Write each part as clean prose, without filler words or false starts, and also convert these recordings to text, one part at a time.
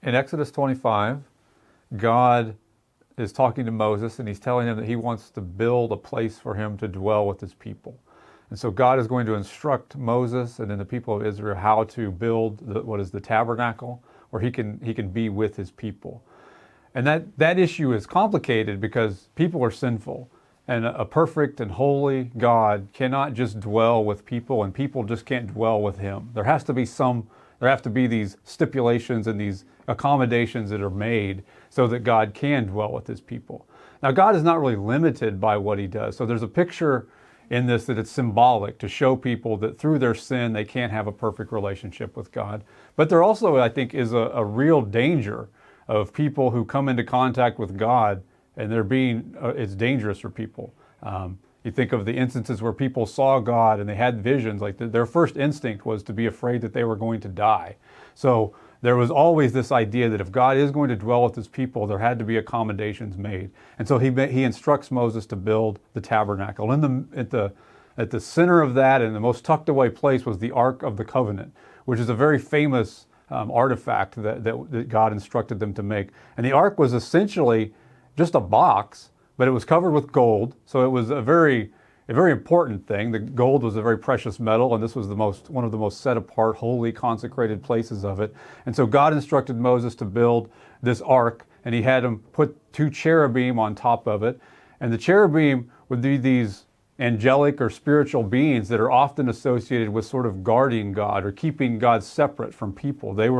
In Exodus 25, God is talking to Moses, and he's telling him that he wants to build a place for him to dwell with his people. And so God is going to instruct Moses and then the people of Israel how to build what is the tabernacle, where he can be with his people. And that issue is complicated because people are sinful. And a perfect and holy God cannot just dwell with people, and people just can't dwell with him. There have to be these stipulations and these accommodations that are made so that God can dwell with his people. Now, God is not really limited by what he does. So there's a picture in this that it's symbolic to show people that through their sin, they can't have a perfect relationship with God. But there also, I think, is a real danger of people who come into contact with God, and it's dangerous for people. You think of the instances where people saw God and they had visions, like their first instinct was to be afraid that they were going to die. So there was always this idea that if God is going to dwell with his people, there had to be accommodations made. And so he instructs Moses to build the tabernacle. At the center of that, and the most tucked away place, was the Ark of the Covenant, which is a very famous artifact that God instructed them to make. And the Ark was essentially just a box, but it was covered with gold. So it was a very important thing. The gold was a very precious metal, and this was one of the most set apart, holy, consecrated places of it. And so God instructed Moses to build this ark, and he had him put 2 cherubim on top of it. And the cherubim would be these angelic or spiritual beings that are often associated with sort of guarding God or keeping God separate from people. It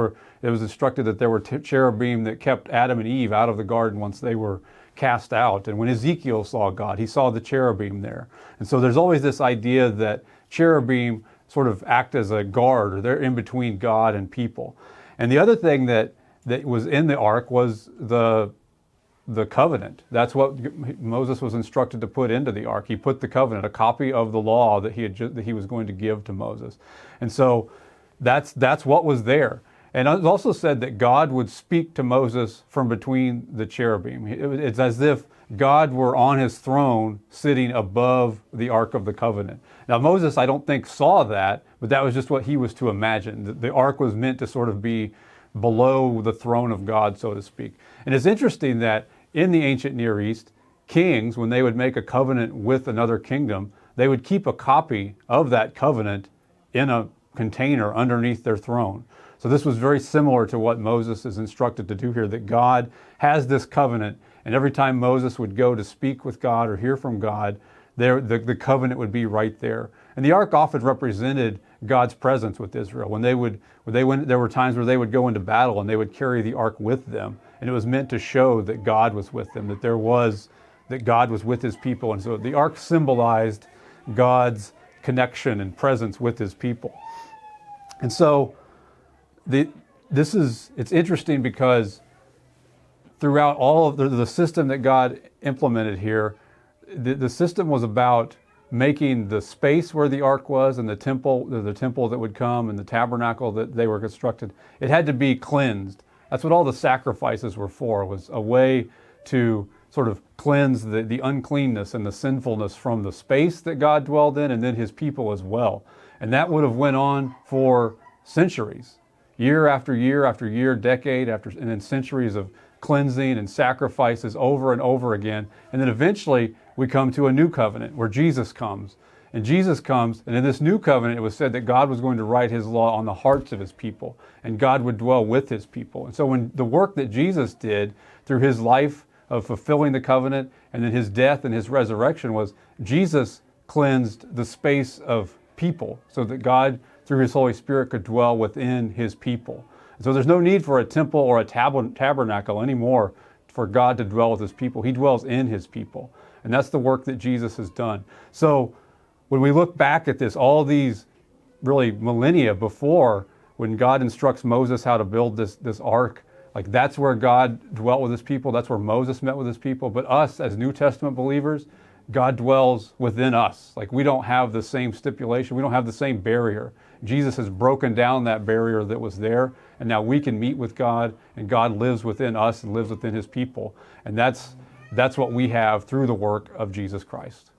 was instructed that there were cherubim that kept Adam and Eve out of the garden once they were cast out. And when Ezekiel saw God, he saw the cherubim there. And so there's always this idea that cherubim sort of act as a guard, or they're in between God and people. And the other thing that was in the ark was the covenant. That's what Moses was instructed to put into the ark. He put the covenant, a copy of the law that he was going to give to Moses. And so that's what was there. And it was also said that God would speak to Moses from between the cherubim. It's as if God were on his throne sitting above the Ark of the Covenant. Now, Moses, I don't think, saw that, but that was just what he was to imagine. The Ark was meant to sort of be below the throne of God, so to speak. And it's interesting that in the ancient Near East, kings, when they would make a covenant with another kingdom, they would keep a copy of that covenant in a container underneath their throne. So this was very similar to what Moses is instructed to do here, that God has this covenant, and every time Moses would go to speak with God or hear from God, the covenant would be right there. And the ark often represented God's presence with Israel. There were times where they would go into battle and they would carry the ark with them, and it was meant to show that God was with them, that God was with his people. And so the ark symbolized God's connection and presence with his people. And so it's interesting because throughout all of the system that God implemented here, the system was about making the space where the ark was and the temple that would come and the tabernacle that they were constructed, it had to be cleansed. That's what all the sacrifices were for, was a way to sort of cleanse the uncleanness and the sinfulness from the space that God dwelled in, and then his people as well. And that would have went on for centuries. Year after year after year, decade after, and then centuries of cleansing and sacrifices over and over again. And then eventually we come to a new covenant where Jesus comes. And Jesus comes, and in this new covenant, it was said that God was going to write his law on the hearts of his people, and God would dwell with his people. And so when the work that Jesus did through his life of fulfilling the covenant, and then his death and his resurrection, was Jesus cleansed the space of people so that God, through his Holy Spirit, could dwell within his people. So there's no need for a temple or a tabernacle anymore for God to dwell with his people. He dwells in his people. And that's the work that Jesus has done. So when we look back at this, all these really millennia before, when God instructs Moses how to build this ark, like that's where God dwelt with his people. That's where Moses met with his people. But us as New Testament believers, God dwells within us. Like we don't have the same stipulation. We don't have the same barrier. Jesus has broken down that barrier that was there, and now we can meet with God, and God lives within us and lives within his people. And that's what we have through the work of Jesus Christ.